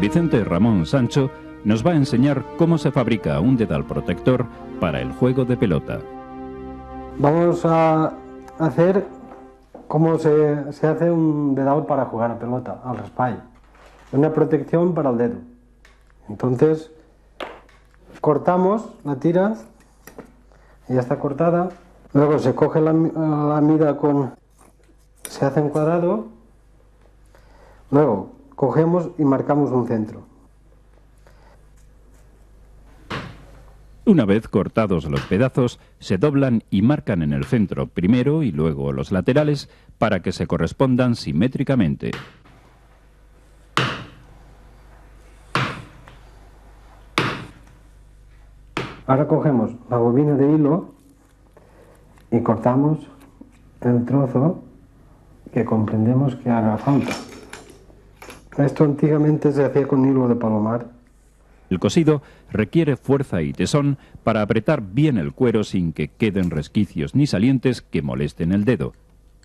Vicente Ramón Sancho nos va a enseñar cómo se fabrica un dedal protector para el juego de pelota. Vamos a hacer cómo se hace un dedal para jugar a pelota, al raspall. Una protección para el dedo. Entonces, cortamos la tira, ya está cortada. Luego se coge la mida se hace en cuadrado. Luego cogemos y marcamos un centro. Una vez cortados los pedazos, se doblan y marcan en el centro primero y luego los laterales para que se correspondan simétricamente. Ahora cogemos la bobina de hilo y cortamos el trozo que comprendemos que haga falta. Esto antiguamente se hacía con hilo de palomar. El cosido requiere fuerza y tesón para apretar bien el cuero sin que queden resquicios ni salientes que molesten el dedo.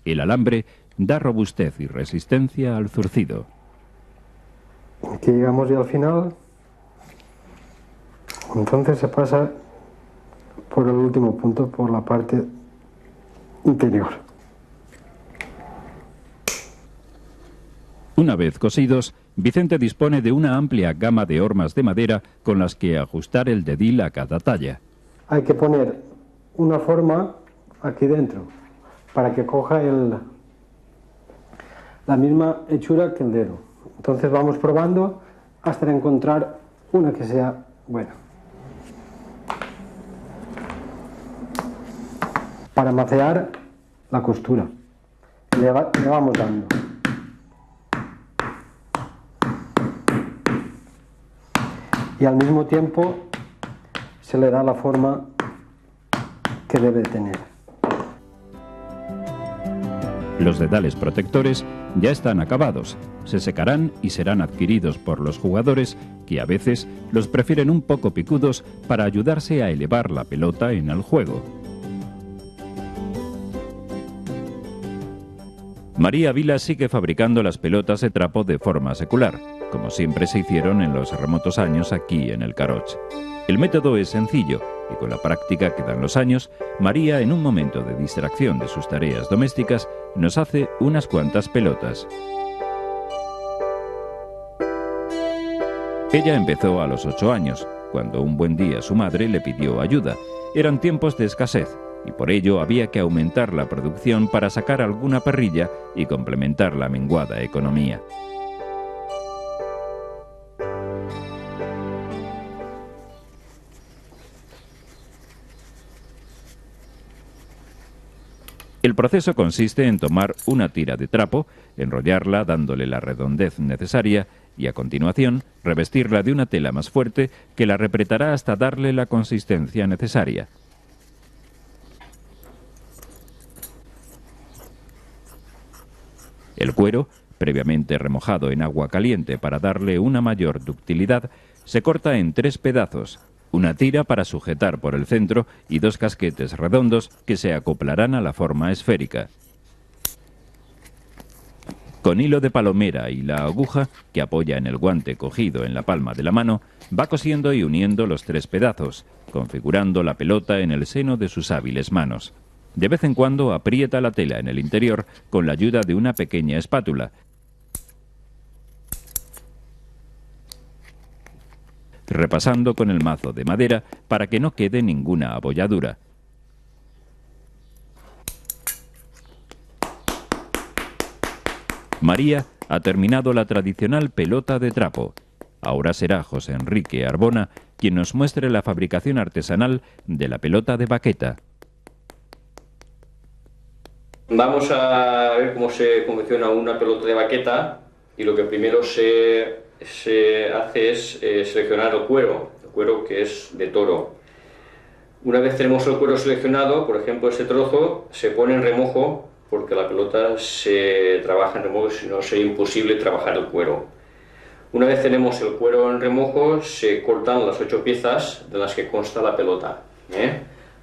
El alambre da robustez y resistencia al zurcido. Aquí llegamos ya al final. Entonces se pasa por el último punto, por la parte interior. Una vez cosidos, Vicente dispone de una amplia gama de hormas de madera con las que ajustar el dedil a cada talla. Hay que poner una forma aquí dentro para que coja la misma hechura que el dedo. Entonces vamos probando hasta encontrar una que sea buena. Para macear la costura, le vamos dando. Y al mismo tiempo se le da la forma que debe tener. Los dedales protectores ya están acabados, se secarán y serán adquiridos por los jugadores que a veces los prefieren un poco picudos para ayudarse a elevar la pelota en el juego. María Vila sigue fabricando las pelotas de trapo de forma secular, como siempre se hicieron en los remotos años aquí en el Carroch. El método es sencillo y con la práctica que dan los años, María, en un momento de distracción de sus tareas domésticas, nos hace unas cuantas pelotas. Ella empezó a los 8 años, cuando un buen día su madre le pidió ayuda. Eran tiempos de escasez y por ello había que aumentar la producción para sacar alguna perrilla y complementar la menguada economía. El proceso consiste en tomar una tira de trapo, enrollarla dándole la redondez necesaria y a continuación revestirla de una tela más fuerte que la repretará hasta darle la consistencia necesaria. El cuero, previamente remojado en agua caliente para darle una mayor ductilidad, se corta en 3 pedazos, una tira para sujetar por el centro y 2 casquetes redondos que se acoplarán a la forma esférica. Con hilo de palomera y la aguja, que apoya en el guante cogido en la palma de la mano, va cosiendo y uniendo los 3 pedazos, configurando la pelota en el seno de sus hábiles manos. De vez en cuando aprieta la tela en el interior con la ayuda de una pequeña espátula, repasando con el mazo de madera para que no quede ninguna abolladura. María ha terminado la tradicional pelota de trapo. Ahora será José Enrique Arbona quien nos muestre la fabricación artesanal de la pelota de baqueta. Vamos a ver cómo se confecciona una pelota de baqueta y lo que primero se hace es seleccionar el cuero que es de toro. Una vez tenemos el cuero seleccionado, por ejemplo este trozo se pone en remojo porque la pelota se trabaja en remojo, si no sería imposible trabajar el cuero. Una vez tenemos el cuero en remojo, se cortan las 8 piezas de las que consta la pelota.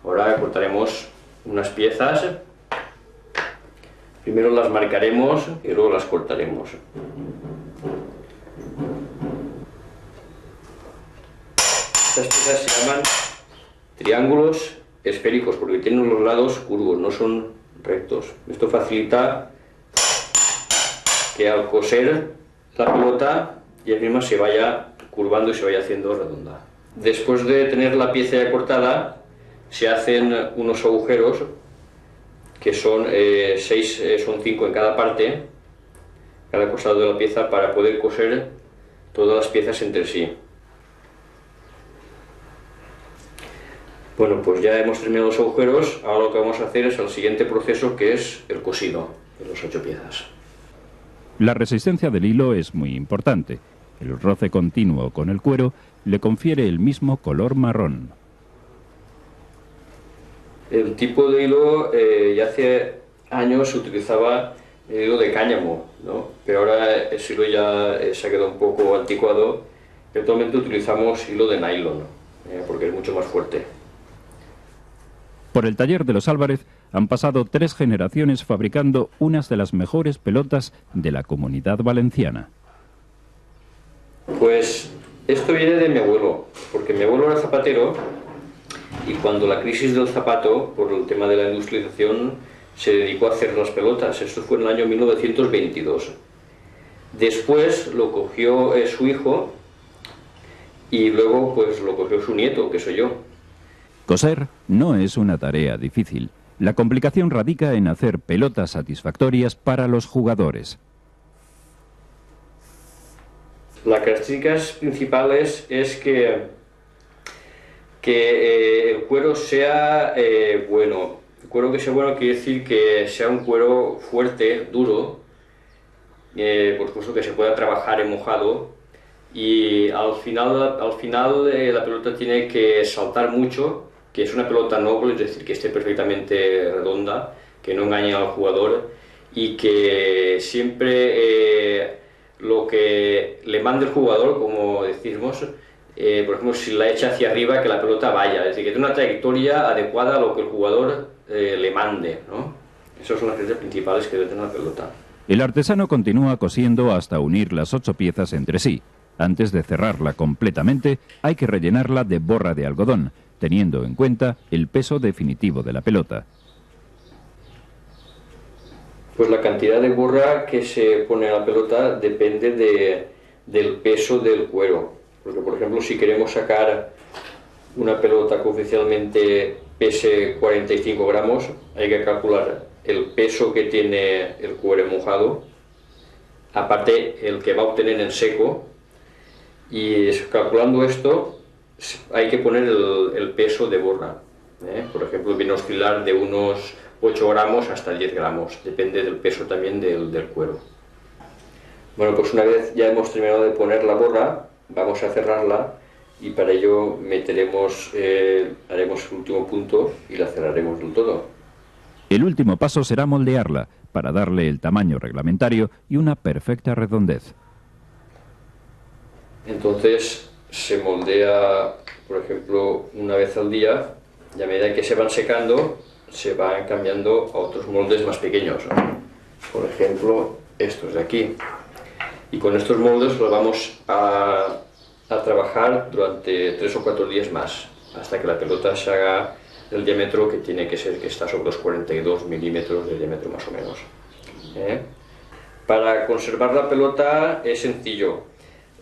Ahora cortaremos unas piezas. Primero las marcaremos y luego las cortaremos. Estas piezas se llaman triángulos esféricos porque tienen los lados curvos, no son rectos. Esto facilita que al coser la pelota ella misma se vaya curvando y se vaya haciendo redonda. Después de tener la pieza ya cortada, se hacen unos agujeros que son 5 en cada parte, cada costado de la pieza, para poder coser todas las piezas entre sí. Bueno, pues ya hemos terminado los agujeros, ahora lo que vamos a hacer es el siguiente proceso, que es el cosido de las 8 piezas. La resistencia del hilo es muy importante. El roce continuo con el cuero le confiere el mismo color marrón. El tipo de hilo, ya hace años se utilizaba el hilo de cáñamo, ¿no? Pero ahora ese hilo ya se ha quedado un poco anticuado. Actualmente utilizamos hilo de nylon, porque es mucho más fuerte. Por el taller de los Álvarez han pasado 3 generaciones fabricando unas de las mejores pelotas de la Comunidad Valenciana. Pues esto viene de mi abuelo, porque mi abuelo era zapatero y cuando la crisis del zapato, por el tema de la industrialización, se dedicó a hacer las pelotas. Esto fue en el año 1922. Después lo cogió su hijo y luego pues lo cogió su nieto, que soy yo. Coser no es una tarea difícil. La complicación radica en hacer pelotas satisfactorias para los jugadores. Las características principales es que el cuero sea bueno. El cuero que sea bueno quiere decir que sea un cuero fuerte, duro, por supuesto que se pueda trabajar en mojado, y al final la pelota tiene que saltar mucho, que es una pelota noble, es decir, que esté perfectamente redonda, que no engañe al jugador y que siempre lo que le mande el jugador, como decimos, por ejemplo, si la echa hacia arriba, que la pelota vaya, es decir, que tenga una trayectoria adecuada a lo que el jugador le mande, ¿no? Esas son las características principales que debe tener la pelota. El artesano continúa cosiendo hasta unir las 8 piezas entre sí. Antes de cerrarla completamente, hay que rellenarla de borra de algodón, teniendo en cuenta el peso definitivo de la pelota. Pues la cantidad de borra que se pone a la pelota depende del peso del cuero. Porque, por ejemplo, si queremos sacar una pelota que oficialmente pese 45 gramos, hay que calcular el peso que tiene el cuero mojado, aparte el que va a obtener en seco, y calculando esto hay que poner el peso de borra. Por ejemplo, viene a oscilar de unos 8 gramos hasta 10 gramos, depende del peso también del cuero. Bueno, pues una vez ya hemos terminado de poner la borra, vamos a cerrarla y para ello haremos el último punto y la cerraremos del todo. El último paso será moldearla, para darle el tamaño reglamentario y una perfecta redondez. Entonces se moldea, por ejemplo, una vez al día, y a medida que se van secando, se van cambiando a otros moldes más pequeños. Por ejemplo, estos de aquí. Y con estos moldes los vamos a trabajar durante 3 o 4 días más, hasta que la pelota se haga el diámetro que tiene que ser, que está sobre los 42 milímetros de diámetro más o menos. Para conservar la pelota es sencillo.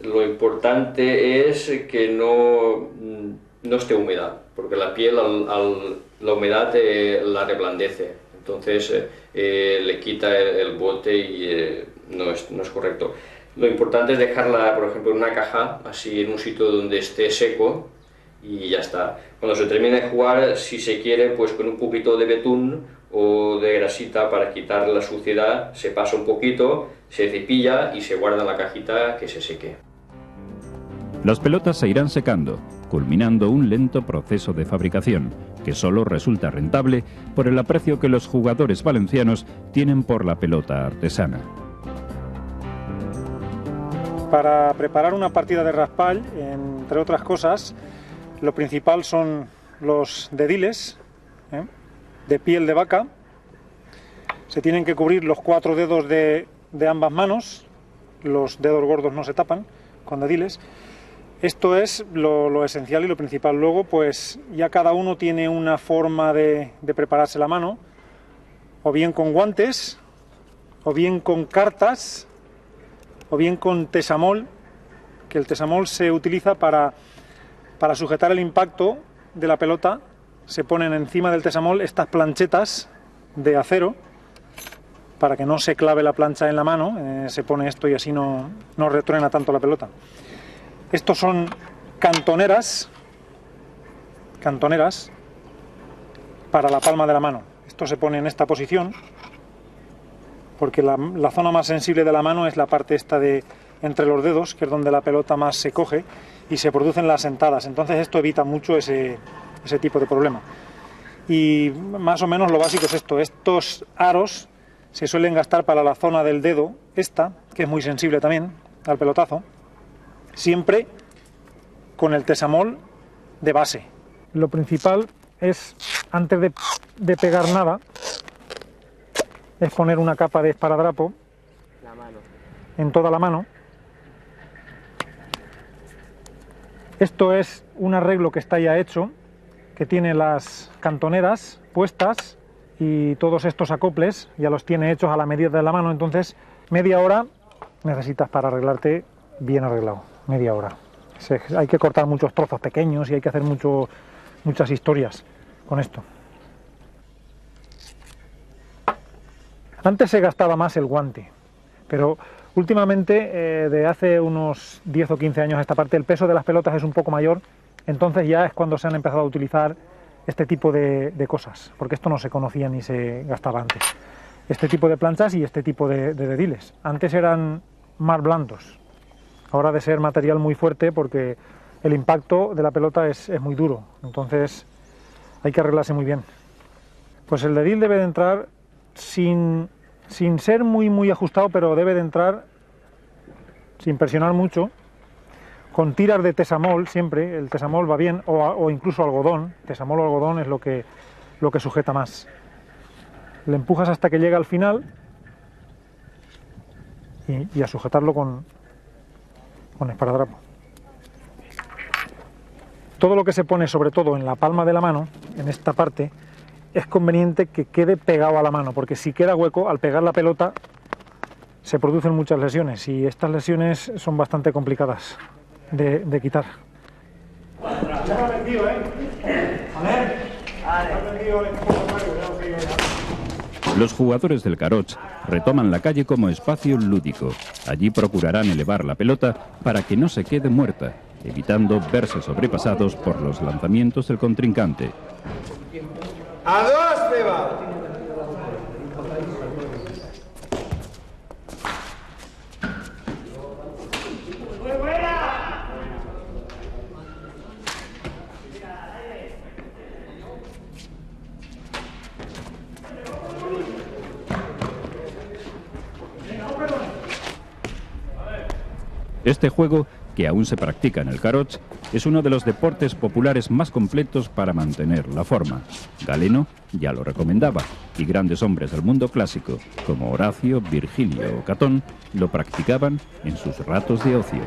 Lo importante es que no esté húmeda, porque la piel la humedad la reblandece, entonces le quita el bote y no es correcto. Lo importante es dejarla, por ejemplo, en una caja, así en un sitio donde esté seco, y ya está. Cuando se termine de jugar, si se quiere, pues con un poquito de betún o de grasita para quitar la suciedad, se pasa un poquito, se cepilla y se guarda en la cajita que se seque. Las pelotas se irán secando, culminando un lento proceso de fabricación, que solo resulta rentable por el aprecio que los jugadores valencianos tienen por la pelota artesana. Para preparar una partida de raspall, entre otras cosas, lo principal son los dediles de piel de vaca. Se tienen que cubrir los 4 dedos de ambas manos, los dedos gordos no se tapan con dediles. Esto es lo esencial y lo principal. Luego, pues ya cada uno tiene una forma de prepararse la mano, o bien con guantes, o bien con cartas, o bien con tesamol, que el tesamol se utiliza para sujetar el impacto de la pelota. Se ponen encima del tesamol estas planchetas de acero para que no se clave la plancha en la mano, se pone esto y así no retruena tanto la pelota. Estos son cantoneras para la palma de la mano. Esto se pone en esta posición porque la zona más sensible de la mano es la parte esta de entre los dedos, que es donde la pelota más se coge y se producen las sentadas. Entonces esto evita mucho ese tipo de problema. Y más o menos lo básico es esto. Estos aros se suelen gastar para la zona del dedo, esta, que es muy sensible también al pelotazo, siempre con el tesamol de base. Lo principal es, antes de pegar nada, es poner una capa de esparadrapo en toda la mano. Esto es un arreglo que está ya hecho, que tiene las cantoneras puestas y todos estos acoples ya los tiene hechos a la medida de la mano. Entonces, media hora necesitas para arreglarte bien arreglado, media hora. Hay que cortar muchos trozos pequeños y hay que hacer muchas historias con esto. Antes se gastaba más el guante, pero últimamente, de hace unos 10 o 15 años a esta parte, el peso de las pelotas es un poco mayor, entonces ya es cuando se han empezado a utilizar este tipo de cosas, porque esto no se conocía ni se gastaba antes. Este tipo de planchas y este tipo de dediles. Antes eran más blandos, ahora ha de ser material muy fuerte porque el impacto de la pelota es muy duro, entonces hay que arreglarse muy bien. Pues el dedil debe de entrar sin ser muy ajustado, pero debe de entrar sin presionar mucho, con tiras de tesamol siempre. El tesamol va bien, o incluso algodón. Tesamol o algodón es lo que sujeta más. Le empujas hasta que llega al final y a sujetarlo con esparadrapo. Todo lo que se pone, sobre todo en la palma de la mano, en esta parte, es conveniente que quede pegado a la mano, porque si queda hueco, al pegar la pelota se producen muchas lesiones y estas lesiones son bastante complicadas de quitar. Los jugadores del Carroch retoman la calle como espacio lúdico. Allí procurarán elevar la pelota para que no se quede muerta, evitando verse sobrepasados por los lanzamientos del contrincante. ¡A dos, Beba! Este juego, que aún se practica en el Carroch, es uno de los deportes populares más completos para mantener la forma. Galeno ya lo recomendaba, y grandes hombres del mundo clásico, como Horacio, Virgilio o Catón, lo practicaban en sus ratos de ocio.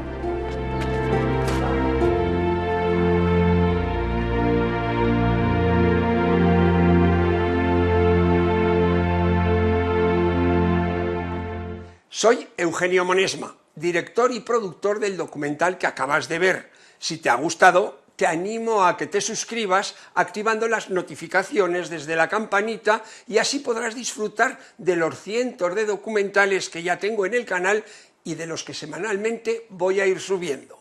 Soy Eugenio Monesma, director y productor del documental que acabas de ver. Si te ha gustado, te animo a que te suscribas activando las notificaciones desde la campanita y así podrás disfrutar de los cientos de documentales que ya tengo en el canal y de los que semanalmente voy a ir subiendo.